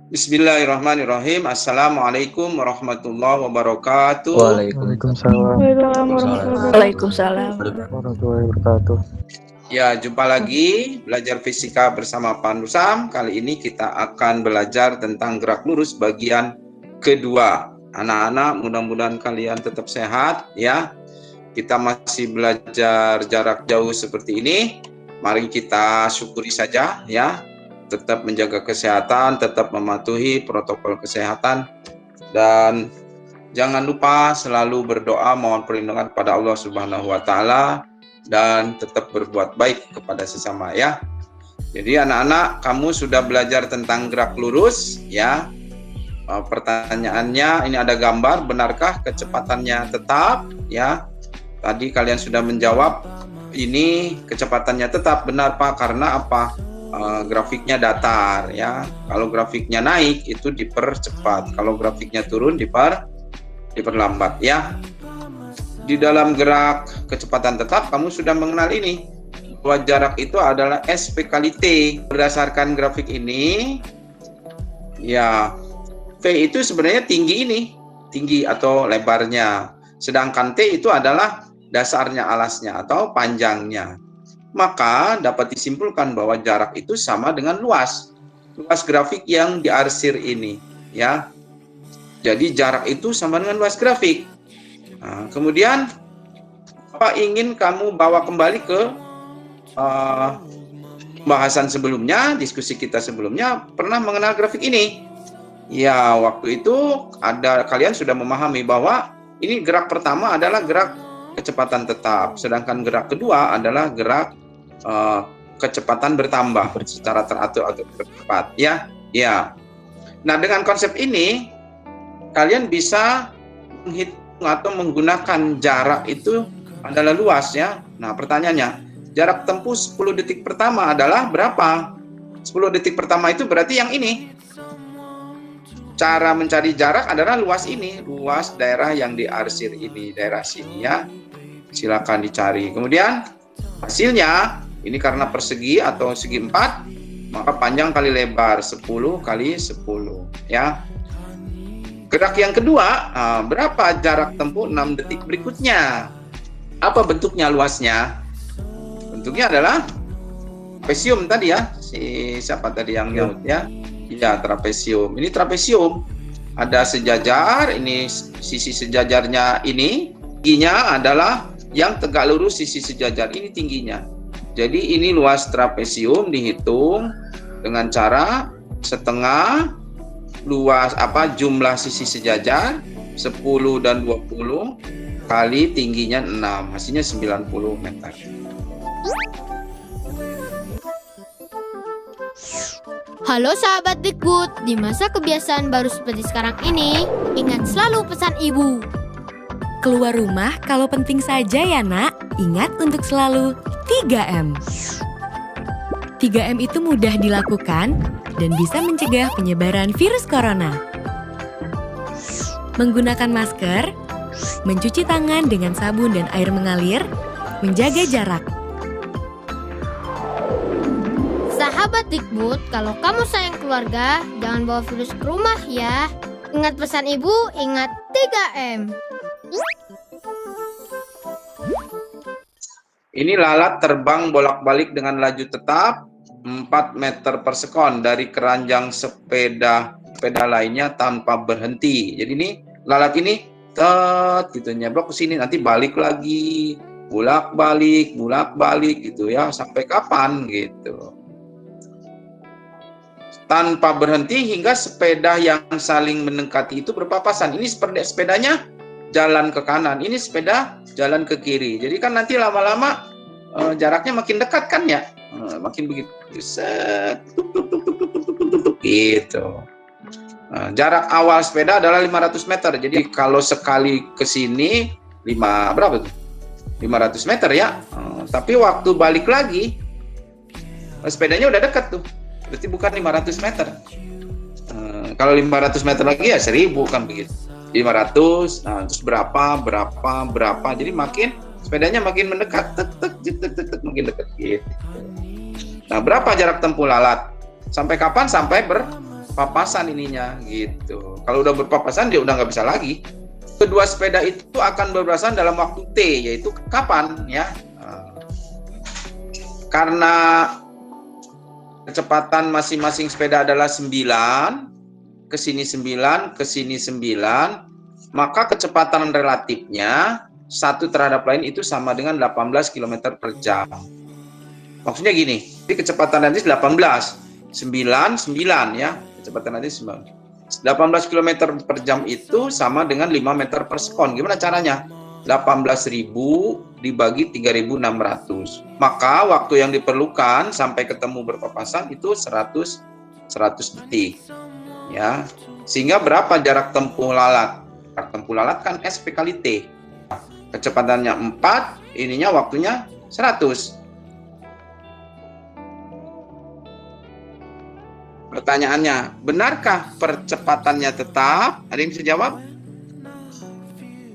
Bismillahirrahmanirrahim. Assalamualaikum warahmatullahi wabarakatuh. Waalaikumsalam Waalaikumsalam. warahmatullahi wabarakatuh. Ya, jumpa lagi belajar fisika bersama Pak Nusam. Kali ini kita akan belajar tentang gerak lurus bagian kedua. Anak-anak, mudah-mudahan kalian tetap sehat ya. Kita masih belajar jarak jauh seperti ini. Mari kita syukuri saja ya. Tetap menjaga kesehatan, tetap mematuhi protokol kesehatan, dan jangan lupa selalu berdoa mohon perlindungan kepada Allah Subhanahu wa Ta'ala, dan tetap berbuat baik kepada sesama ya. Jadi anak-anak, kamu sudah belajar tentang gerak lurus ya. Pertanyaannya, ini ada gambar, benarkah kecepatannya tetap ya? Tadi kalian sudah menjawab, ini kecepatannya tetap. Benar Pak, karena apa? Grafiknya datar ya. Kalau grafiknya naik itu dipercepat, kalau grafiknya turun diperlambat ya. Di dalam gerak kecepatan tetap kamu sudah mengenal ini, bahwa jarak itu adalah SP kali T. Berdasarkan grafik ini ya, V itu sebenarnya tinggi atau lebarnya, sedangkan T itu adalah dasarnya, alasnya atau panjangnya. Maka dapat disimpulkan bahwa jarak itu sama dengan luas grafik yang diarsir ini ya. Jadi jarak itu sama dengan luas grafik. Nah, kemudian apa ingin kamu bawa kembali ke pembahasan sebelumnya, diskusi kita sebelumnya pernah mengenal grafik ini ya. Waktu itu kalian sudah memahami bahwa ini gerak pertama adalah gerak kecepatan tetap, sedangkan gerak kedua adalah gerak kecepatan bertambah secara teratur atau cepat ya. Nah, dengan konsep ini kalian bisa menghitung atau menggunakan jarak itu adalah luas ya. Nah, pertanyaannya, jarak tempuh 10 detik pertama adalah berapa? 10 detik pertama itu berarti yang ini. Cara mencari jarak adalah luas ini, luas daerah yang diarsir ini, daerah sini ya. Silakan dicari. Kemudian hasilnya, ini karena persegi atau segi 4, maka panjang kali lebar 10 kali 10 ya. Gerak yang kedua, berapa jarak tempuh 6 detik berikutnya? Apa bentuknya, luasnya? Bentuknya adalah trapesium tadi ya. Siapa tadi yang nyaut ya? Ya, trapesium. Ini trapesium. Ada sejajar, ini sisi sejajarnya ini. Tingginya adalah yang tegak lurus sisi sejajar ini tingginya. Jadi ini luas trapesium dihitung dengan cara setengah luas jumlah sisi sejajar 10 dan 20 kali tingginya 6, hasilnya 90 meter. Halo sahabat Dikbud, di masa kebiasaan baru seperti sekarang ini, ingat selalu pesan ibu. Keluar rumah kalau penting saja ya nak, ingat untuk selalu 3M. 3M itu mudah dilakukan dan bisa mencegah penyebaran virus corona. Menggunakan masker, mencuci tangan dengan sabun dan air mengalir, menjaga jarak. Sahabat Dikbud, kalau kamu sayang keluarga, jangan bawa virus ke rumah ya. Ingat pesan ibu, ingat 3M. Ini lalat terbang bolak-balik dengan laju tetap 4 meter per sekon dari keranjang sepeda lainnya tanpa berhenti. Jadi ini lalat ini gitu nyeblok ke sini, nanti balik lagi, bolak-balik gitu ya, sampai kapan gitu. Tanpa berhenti hingga sepeda yang saling mendekati itu berpapasan. Ini sepedanya jalan ke kanan, ini sepeda jalan ke kiri. Jadi kan nanti lama-lama jaraknya makin dekat kan ya, makin begitu set, gitu. Jarak awal sepeda adalah 500 meter. Jadi kalau sekali ke sini 500 meter ya. Tapi waktu balik lagi sepedanya udah dekat tuh. Berarti bukan 500 meter. Kalau 500 meter lagi ya 1000 kan begitu. 500, nah terus berapa. Jadi makin sepedanya makin mendekat, makin dekat gitu. Nah, berapa jarak tempuh lalat? Sampai kapan? Sampai berpapasan ininya gitu. Kalau udah berpapasan dia udah nggak bisa lagi. Kedua sepeda itu akan berpapasan dalam waktu T, yaitu kapan ya? Karena kecepatan masing-masing sepeda adalah 9, kesini 9, kesini 9, maka kecepatan relatifnya satu terhadap lain itu sama dengan 18 km per jam. Maksudnya gini, jadi kecepatan nanti 18, 9, 9 ya, kecepatan nanti 9. 18 km per jam itu sama dengan 5 meter per sekon. Gimana caranya? 18.000 dibagi 3.600. Maka waktu yang diperlukan sampai ketemu berpapasan itu 100 detik. Ya. Sehingga berapa jarak tempuh lalat? Jarak tempuh lalat kan SP kali T. Kecepatannya 4, ininya waktunya 100. Pertanyaannya, benarkah percepatannya tetap? Ada yang bisa jawab?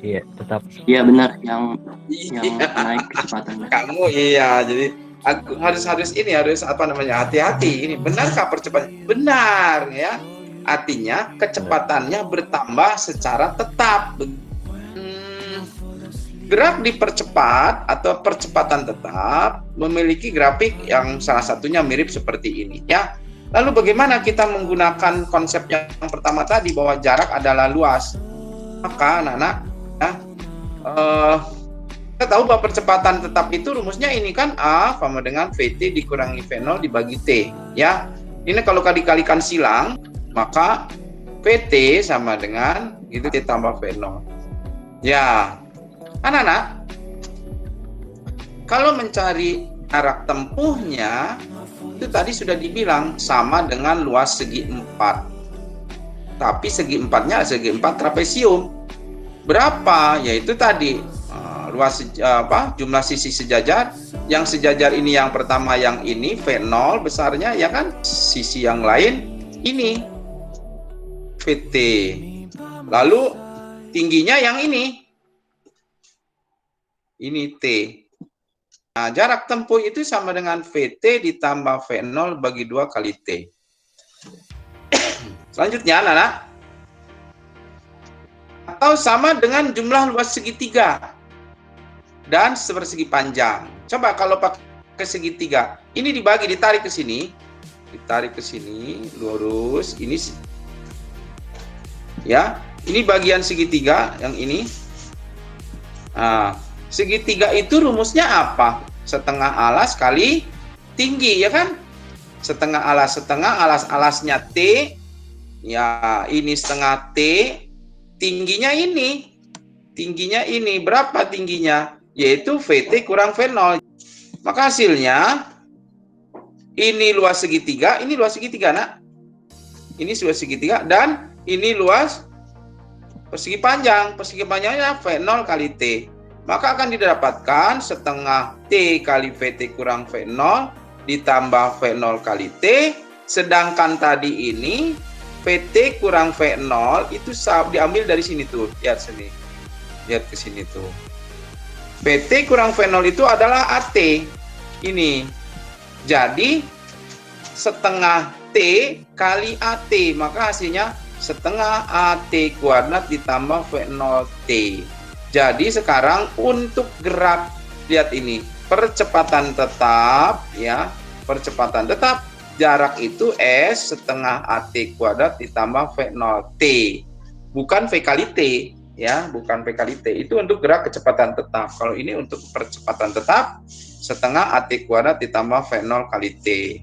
Iya, tetap. Iya benar, yang Iya. naik kecepatannya. Kamu iya, jadi aku harus hati-hati. Ini benarkah percepatan? Benar ya. Artinya kecepatannya bertambah secara tetap. Gerak dipercepat atau percepatan tetap memiliki grafik yang salah satunya mirip seperti ini ya. Lalu bagaimana kita menggunakan konsep yang pertama tadi bahwa jarak adalah luas? Maka anak-anak ya, kita tahu bahwa percepatan tetap itu rumusnya ini kan A sama dengan VT dikurangi V0 dibagi T ya. Ini kalau dikalikan silang maka VT sama dengan itu T tambah V0 ya. Anak-anak, kalau mencari jarak tempuhnya itu tadi sudah dibilang sama dengan luas segi 4. Tapi segi 4-nya segi 4 trapesium. Berapa? Yaitu tadi luas jumlah sisi sejajar. Yang sejajar ini yang pertama yang ini V0 besarnya ya kan? Sisi yang lain ini VT. Lalu tingginya yang ini. Ini T. Nah, jarak tempuh itu sama dengan VT ditambah V0 bagi 2 kali T. Selanjutnya, anak-anak. Atau sama dengan jumlah luas segitiga dan sepersegi panjang. Coba kalau pakai segitiga, ini ditarik ke sini, lurus, ini ya, ini bagian segitiga yang ini. Nah, segitiga itu rumusnya apa? Setengah alas kali tinggi, ya kan? Setengah alasnya T. Ya, ini setengah T. Tingginya ini. Berapa tingginya? Yaitu VT kurang V0. Maka hasilnya, ini luas segitiga, nak. Ini luas segitiga, dan ini luas persegi panjang. Persegi panjangnya V0 kali T. Maka akan didapatkan setengah T kali VT kurang V0 ditambah V0 kali T. Sedangkan tadi ini VT kurang V0 itu diambil dari sini tuh. Lihat sini. Lihat ke sini tuh. VT kurang V0 itu adalah AT. Ini. Jadi setengah T kali AT. Maka hasilnya setengah AT kuadrat ditambah V0T. Jadi sekarang untuk gerak, lihat ini, percepatan tetap ya, percepatan tetap jarak itu S setengah AT kuadrat ditambah V0T. Bukan V kali T ya, bukan V kali T. Itu untuk gerak kecepatan tetap. Kalau ini untuk percepatan tetap setengah AT kuadrat ditambah V0 kali T.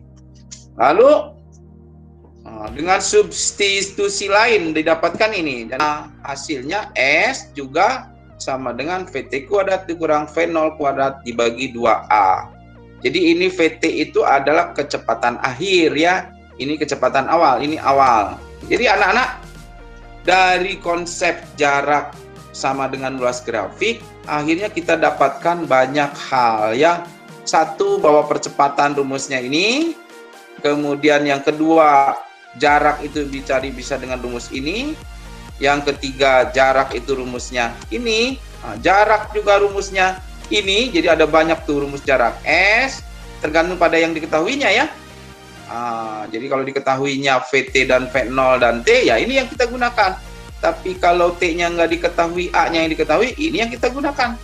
Lalu dengan substitusi lain didapatkan ini. Dan hasilnya S juga sama dengan VT kuadrat dikurang V0 kuadrat dibagi 2A. Jadi ini VT itu adalah kecepatan akhir ya. Ini kecepatan awal, ini awal. Jadi anak-anak, dari konsep jarak sama dengan luas grafik, akhirnya kita dapatkan banyak hal ya. Satu, bahwa percepatan rumusnya ini. Kemudian yang kedua, jarak itu dicari bisa dengan rumus ini. Yang ketiga, jarak itu rumusnya ini. Nah, jarak juga rumusnya ini. Jadi ada banyak tuh rumus jarak S. Tergantung pada yang diketahuinya ya. Jadi kalau diketahuinya VT dan V0 dan T, ya ini yang kita gunakan. Tapi kalau T-nya nggak diketahui, A-nya yang diketahui, ini yang kita gunakan.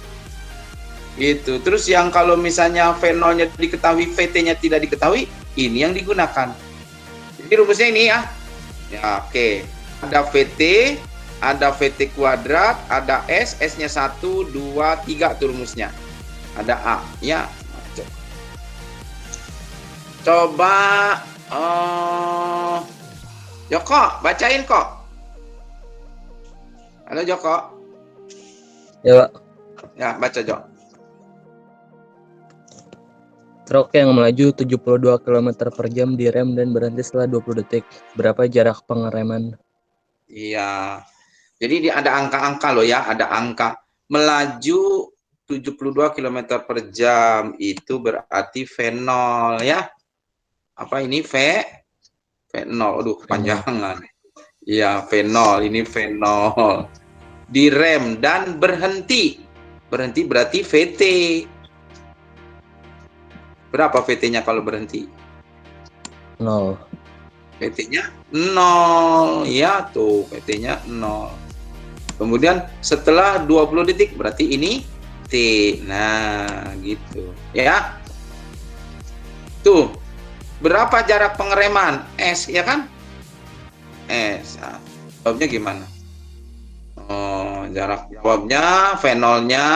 Gitu. Terus yang kalau misalnya V0-nya diketahui, VT-nya tidak diketahui, ini yang digunakan. Jadi rumusnya ini ya. Ya, oke. Ada VT, ada VT kuadrat, ada S, S-nya 1, 2, 3 tuh rumusnya. Ada A, ya. Coba Joko, bacain kok. Halo Joko. Ya, Pak. Ya, baca Joko. Truk yang melaju 72 km per jam direm dan berhenti setelah 20 detik. Berapa jarak pengereman? Iya. Jadi ada angka-angka loh ya, ada angka. Melaju 72 km per jam itu berarti V0 ya. Apa ini V0? Aduh, panjangan. Iya, V0, ini V0. Direm dan berhenti. Berhenti berarti VT. Berapa VT-nya kalau berhenti? 0. VT-nya 0. Ya tuh, VT-nya 0. Kemudian setelah 20 detik berarti ini T. Nah, gitu. Ya. Tuh. Berapa jarak pengereman? S, ya kan? S. Nah, jawabnya gimana? Oh, jarak jawabnya V0-nya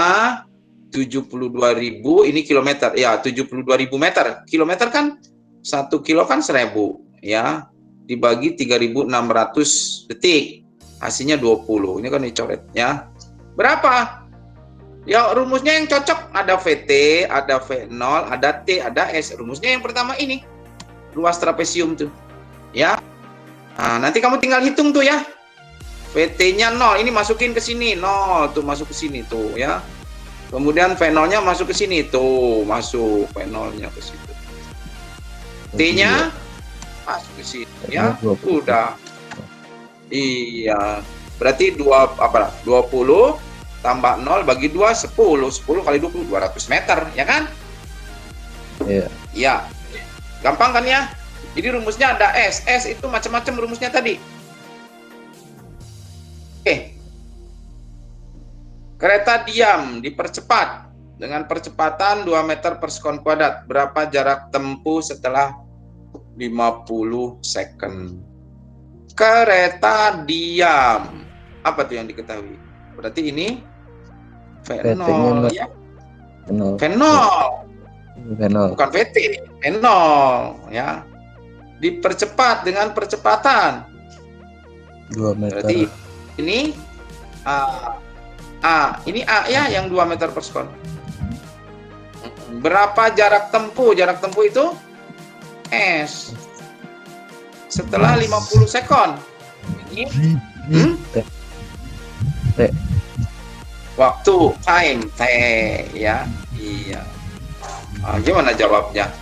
72.000, ini kilometer. Ya, 72.000 meter. Kilometer kan 1 kilo kan 1.000, ya. Dibagi 3.600 detik. Hasilnya 20. Ini kan dicoret, ya. Berapa? Ya, rumusnya yang cocok ada VT, ada V0, ada T, ada S. Rumusnya yang pertama ini. Ruas trapesium tuh. Ya. Nah, nanti kamu tinggal hitung tuh ya. VT-nya 0, ini masukin ke sini. 0 tuh masuk ke sini tuh, ya. Kemudian V0-nya masuk ke sini tuh, masuk V0-nya ke situ. T-nya masuk ke sini, ya. Udah. Iya. Berarti 20 tambah 0 bagi 2 10. 10 kali 20 200 meter, ya kan? Iya. Iya. Gampang kan ya? Jadi rumusnya ada S. S itu macam-macam rumusnya tadi. Oke. Kereta diam dipercepat dengan percepatan 2 meter per sekon kuadrat. Berapa jarak tempuh setelah 50 second? Kereta diam. Apa tuh yang diketahui? Berarti ini V0 ya. V0. Bukan VT, V0 ya. Dipercepat dengan percepatan 2 meter. berarti ini ini A ya yang 2 meter per sekon. Berapa jarak tempuh? Jarak tempuh itu S. Setelah 50 sekon. Ini T. Waktu, time, T ya. Iya. Gimana jawabnya?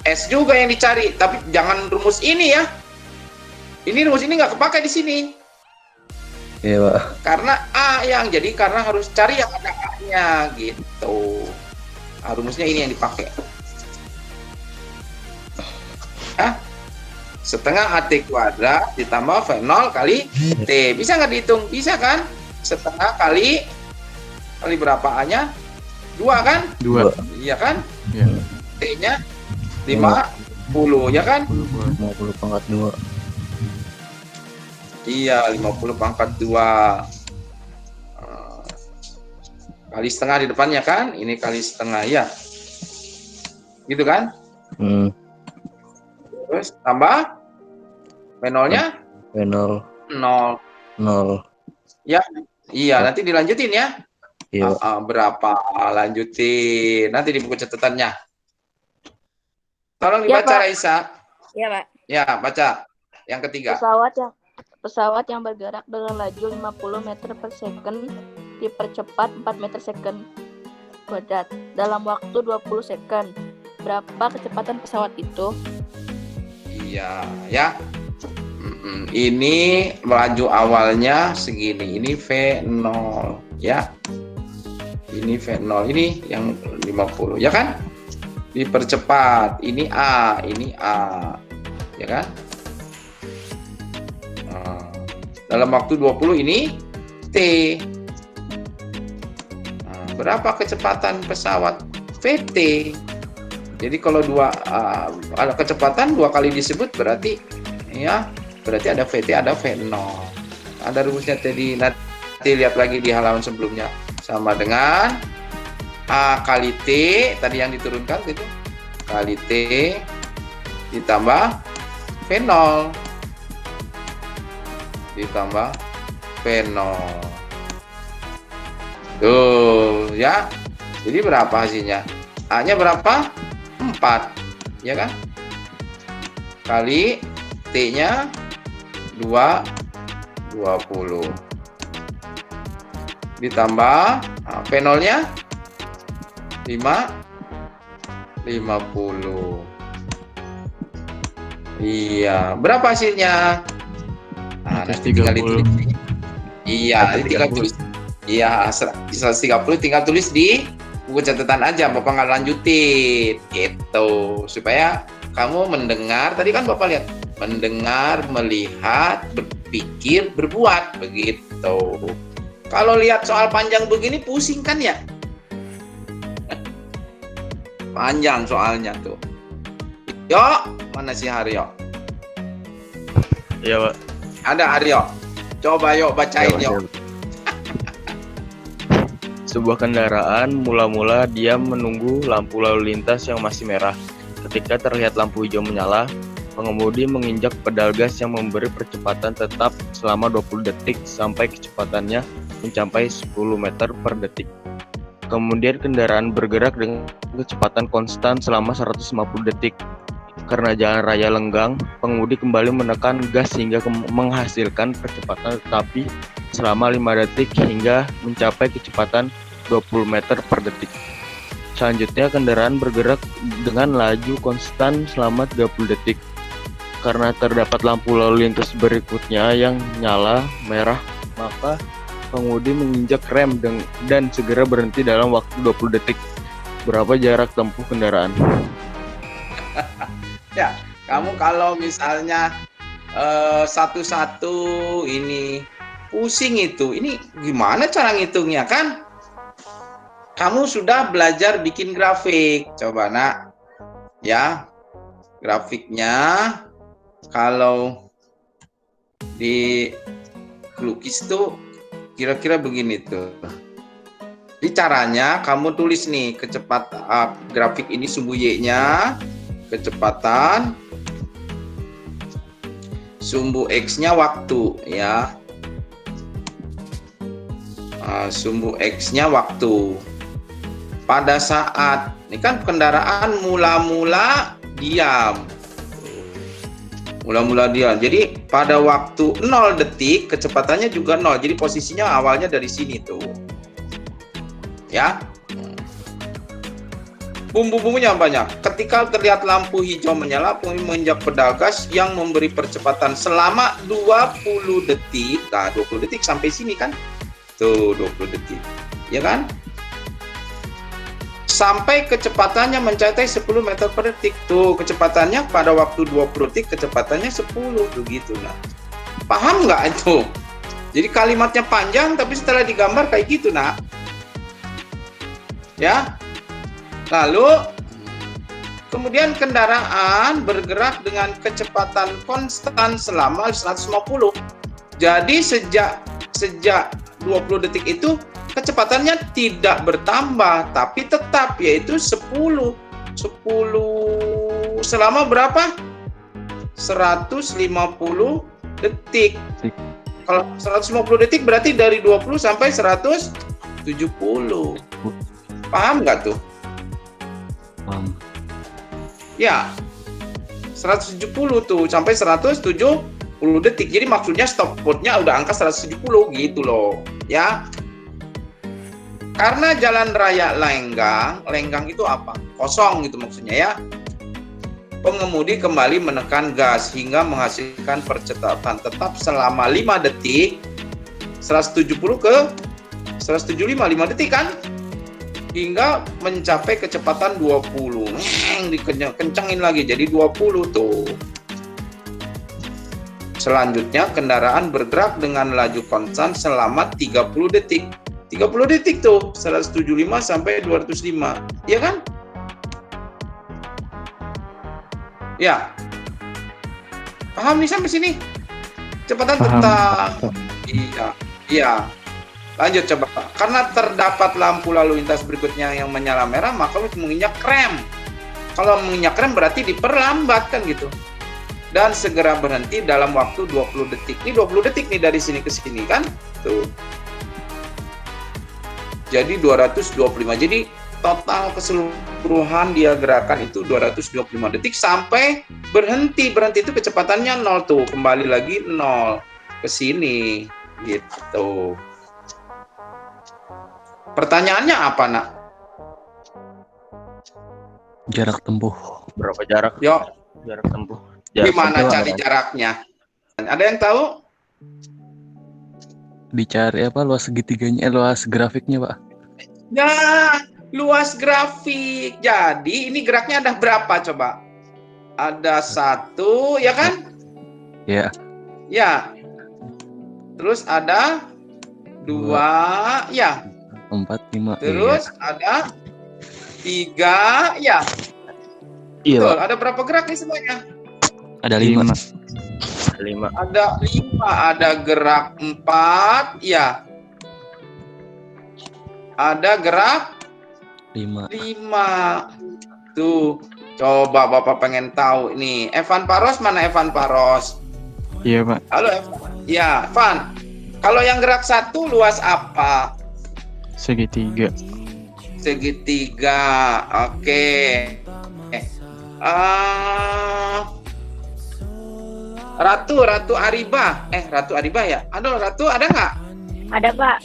S juga yang dicari, tapi jangan rumus ini ya. Ini rumus ini nggak kepakai di sini. Iya, Pak. Karena A yang jadi, karena harus cari yang ada A-nya gitu. Rumusnya ini yang dipakai. Setengah AT kuadrat ditambah V0 kali T. Bisa nggak dihitung? Bisa kan? Setengah kali berapa A-nya? 2 kan? 2. Iya kan? Iya. T-nya 50, ya kan? 50 pangkat 2. Iya, 50 pangkat 2. Kali setengah di depannya kan? Ini kali setengah, ya. Gitu kan? Terus tambah V0-nya? V0. 0. 0. Ya, iya, nanti dilanjutin ya. Iya. Berapa? Lanjutin. Nanti di buku catatannya. Tolong Ya, dibaca, Pak. Raisa. Ya, Pak. Ya, baca. Yang ketiga. Pesawat yang bergerak dengan laju 50 meter per second dipercepat 4 meter second kuadrat dalam waktu 20 second. Berapa kecepatan pesawat itu? Iya, ya. Ini melaju awalnya segini. Ini V0, ya. Ini V0, ini yang 50, ya kan? Dipercepat. Ini A, ini A. ya kan? Dalam waktu 20 ini T. Berapa kecepatan pesawat? VT. Jadi kalau ada kecepatan 2 kali disebut berarti ada VT, ada V0. Ada rumusnya tadi, nanti lihat lagi di halaman sebelumnya. Sama dengan A kali T tadi yang diturunkan gitu. Kali T ditambah V0 ditambah V0. Tuh ya. Jadi berapa hasilnya? A-nya berapa? 4, ya kan? Kali T-nya 20. Ditambah V0-nya 50. Iya, berapa hasilnya? Nanti tinggal ditulis. Iya, tinggal tulis. Iya, 130 tinggal tulis di buku catatan aja, Bapak nggak lanjutin gitu, supaya kamu mendengar, tadi kan Bapak lihat, mendengar, melihat, berpikir, berbuat, begitu. Kalau lihat soal panjang begini pusing kan ya? Panjang soalnya tuh. Yo, mana si Haryo? Iya, Pak. Ada Haryo. Coba yuk bacain yuk. Sebuah kendaraan mula-mula dia menunggu lampu lalu lintas yang masih merah. Ketika terlihat lampu hijau menyala, pengemudi menginjak pedal gas yang memberi percepatan tetap selama 20 detik sampai kecepatannya mencapai 10 meter per detik. Kemudian kendaraan bergerak dengan kecepatan konstan selama 150 detik. Karena jalan raya lenggang, pengemudi kembali menekan gas hingga menghasilkan percepatan tetapi selama 5 detik hingga mencapai kecepatan 20 meter per detik. Selanjutnya kendaraan bergerak dengan laju konstan selama 30 detik. Karena terdapat lampu lalu lintas berikutnya yang nyala merah, maka pengemudi menginjak rem dan segera berhenti dalam waktu 20 detik. Berapa jarak tempuh kendaraan? Ya, kamu kalau misalnya satu-satu ini pusing itu, ini gimana cara ngitungnya kan? Kamu sudah belajar bikin grafik, coba nak, ya grafiknya kalau di lukis tuh kira-kira begini tuh. Jadi caranya kamu tulis nih kecepatan grafik ini sumbu Y-nya, kecepatan, sumbu X-nya waktu ya. Sumbu X-nya waktu. Pada saat ini kan kendaraan mula-mula diam. Mula-mula diam. Jadi pada waktu 0 detik kecepatannya juga 0. Jadi posisinya awalnya dari sini tuh. Ya. Bumbu-bumbunya banyak. Ketika terlihat lampu hijau menyala, pengemudi menginjak pedal gas yang memberi percepatan selama 20 detik. Nah, 20 detik sampai sini kan? Tuh, 20 detik. Ya kan? Sampai kecepatannya mencapai 10 meter per detik. Tuh, kecepatannya pada waktu 20 detik, kecepatannya 10. Tuh gitu. Nah, paham nggak itu? Jadi kalimatnya panjang, tapi setelah digambar kayak gitu, nak. Ya. Lalu kemudian kendaraan bergerak dengan kecepatan konstan selama 150. Jadi sejak 20 detik itu kecepatannya tidak bertambah tapi tetap, yaitu 10 selama berapa? 150 detik. Kalau 150 detik berarti dari 20 sampai 170. Paham nggak tuh? Ya, 170 tuh sampai 170 detik. Jadi maksudnya stopwatch-nya udah angka 170 gitu loh, ya. Karena jalan raya lenggang itu apa? Kosong gitu maksudnya ya. Pengemudi kembali menekan gas hingga menghasilkan percepatan tetap selama 5 detik. 170 ke 175, 5 detik kan? Hingga mencapai kecepatan 20. Dikencengin lagi jadi 20 tuh. Selanjutnya, kendaraan bergerak dengan laju konstan selama 30 detik. 30 detik tuh, 175 sampai 205. Iya kan? Ya. Paham nih sampai sini? Kecepatan tetap. Iya. Iya. Lanjut coba. Karena terdapat lampu lalu lintas berikutnya yang menyala merah, maka lu menginjak rem. Kalau menginjak rem berarti diperlambat kan gitu. Dan segera berhenti dalam waktu 20 detik. Ini 20 detik nih dari sini ke sini kan? Tuh. Jadi 225. Jadi total keseluruhan dia gerakan itu 225 detik sampai berhenti. Berhenti itu kecepatannya 0 tuh. Kembali lagi 0 ke sini gitu. Pertanyaannya apa, Nak? Jarak tempuh. Berapa jarak? Yuk, Jarak tempuh. Jarak gimana tempuh cari ada. jaraknya? Ada yang tahu? Dicari apa luas segitiganya, luas grafiknya, Pak? Ya, luas grafik. Jadi ini geraknya ada berapa coba? Ada 1, ya kan? Ya, Ya. Terus ada 2, ya. 4, 5. Terus ada 3, ya. Iya, Betul. Pak. Ada berapa gerak nih semuanya? Ada 5. 5. Ada 5. Ada gerak 4, ya. Ada gerak 5. 5. Tuh, coba Bapak pengen tahu nih. Evan Paros mana Evan Paros? Iya, Pak. Halo Evan. Ya, Evan. Kalau yang gerak 1 luas apa? Segitiga. Segitiga. Oke. Ratu Ariba. Ratu Ariba ya? Aduh, Ratu ada nggak? Ada, Pak.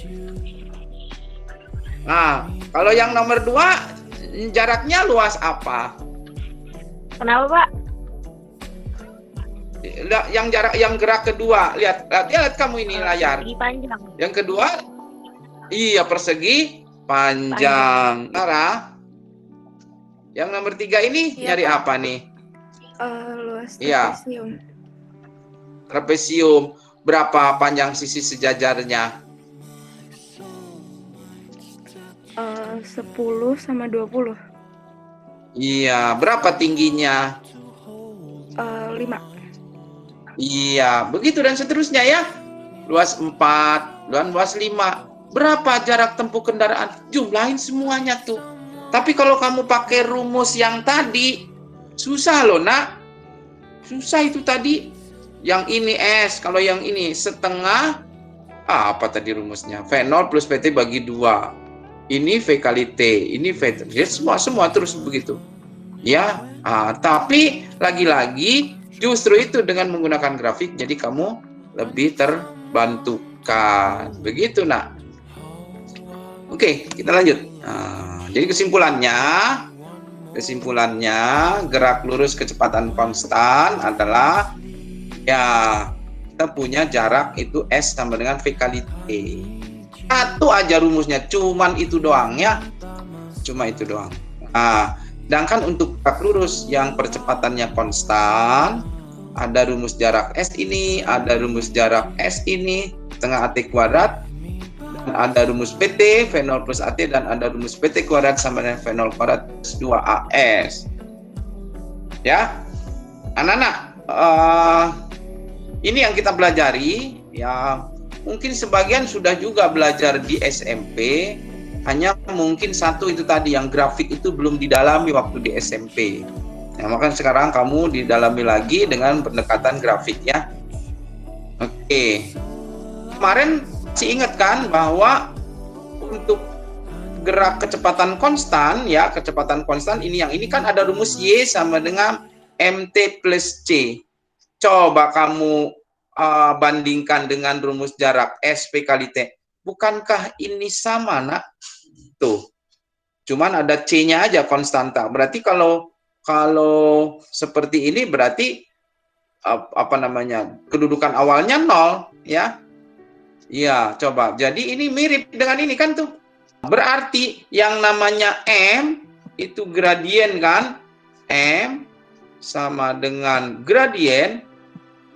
Nah, kalau yang nomor 2 jaraknya luas apa? Kenapa, Pak? Yang gerak kedua, lihat kamu ini layar. Persegi panjang. Yang kedua, iya persegi panjang. Nara, yang nomor 3 ini Iya, nyari Pak. apa nih? Luas Iya. trapesium. Trapesium. Berapa panjang sisi sejajarnya? 10 sama 20. Iya. Berapa tingginya? 5. Iya. Begitu dan seterusnya ya. Luas 4 dan luas 5. Berapa jarak tempuh kendaraan? Jumlahin semuanya tuh. Tapi kalau kamu pakai rumus yang tadi, susah loh, Nak. Susah itu tadi. Yang ini S, kalau yang ini setengah, apa tadi rumusnya? V0 plus PT bagi 2. Ini V kali T, ini V. Ya, semua terus begitu. Ya, tapi lagi-lagi justru itu dengan menggunakan grafik, jadi kamu lebih terbantukan. Begitu, Nak. Oke, kita lanjut. Jadi kesimpulannya gerak lurus kecepatan konstan adalah ya kita punya jarak itu S sama dengan V kali T. Satu aja rumusnya, cuman itu doang ya. Cuma itu doang. Sedangkan untuk gerak lurus yang percepatannya konstan, ada rumus jarak S ini, ada rumus jarak S ini, setengah AT kuadrat, dan ada rumus PT, V0 plus AT, dan ada rumus PT kuadrat sama dengan V0 kuadrat plus 2AS. Ya, anak-anak, ini yang kita pelajari, ya mungkin sebagian sudah juga belajar di SMP, hanya mungkin satu itu tadi yang grafik itu belum didalami waktu di SMP. Nah, maka sekarang kamu didalami lagi dengan pendekatan grafik ya. Oke. Kemarin masih ingat kan bahwa untuk gerak kecepatan konstan ya, kecepatan konstan ini yang ini kan ada rumus Y sama dengan MT plus C. Coba kamu bandingkan dengan rumus jarak SP kali T. Bukankah ini sama, Nak? Tuh. Cuman ada C-nya aja konstanta. Berarti kalau seperti ini berarti kedudukan awalnya 0 ya. Iya, coba. Jadi ini mirip dengan ini kan tuh. Berarti yang namanya M itu gradien kan? M sama dengan gradien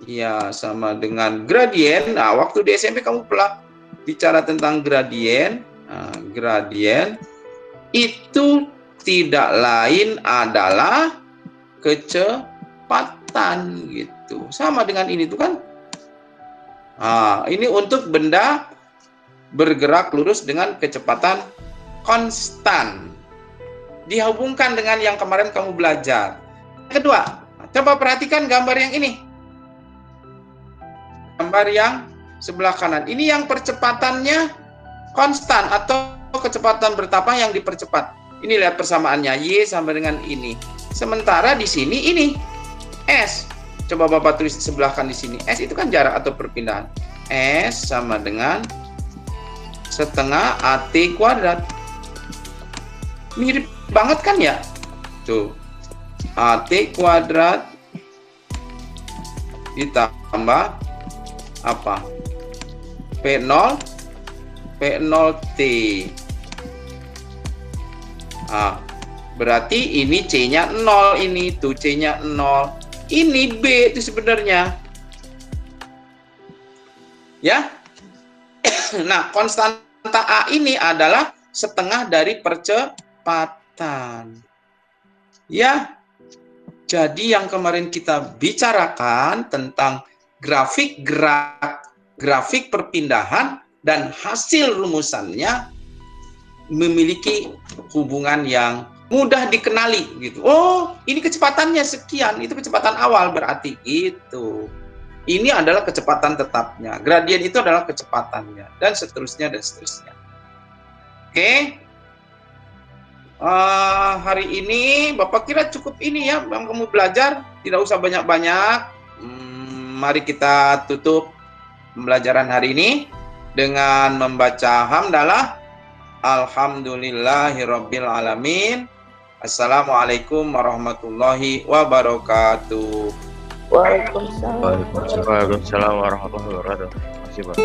Ya, sama dengan gradien. Nah, waktu di SMP kamu pernah bicara tentang gradien. Nah, gradien itu tidak lain adalah kecepatan gitu. Sama dengan ini tuh kan. Nah, ini untuk benda bergerak lurus dengan kecepatan konstan. Dihubungkan dengan yang kemarin kamu belajar. Kedua, coba perhatikan gambar yang ini. Gambar yang sebelah kanan. Ini yang percepatannya konstan atau kecepatan bertambah yang dipercepat. Ini lihat persamaannya, Y sama dengan ini. Sementara di sini ini S. Coba Bapak tulis sebelah kanan di sini. S itu kan jarak atau perpindahan. S sama dengan setengah AT kuadrat. Mirip banget kan ya? Tuh. AT kuadrat ditambah apa? P0 P0T. Berarti ini C-nya 0, ini tuh C-nya 0. Ini B itu sebenarnya. Ya. Nah, konstanta A ini adalah setengah dari percepatan. Ya. Jadi yang kemarin kita bicarakan tentang grafik gerak, grafik perpindahan, dan hasil rumusannya memiliki hubungan yang mudah dikenali gitu. Oh, ini kecepatannya sekian, itu kecepatan awal berarti gitu. Ini adalah kecepatan tetapnya. Gradien itu adalah kecepatannya, dan seterusnya dan seterusnya. Oke. Hari ini Bapak kira cukup ini ya yang kamu belajar, tidak usah banyak-banyak. Mari kita tutup pembelajaran hari ini dengan membaca hamdalah. Alhamdulillahirabbil alamin. Assalamualaikum warahmatullahi wabarakatuh. Waalaikumsalam. Waalaikumsalam warahmatullahi wabarakatuh. Terima kasih, Pak.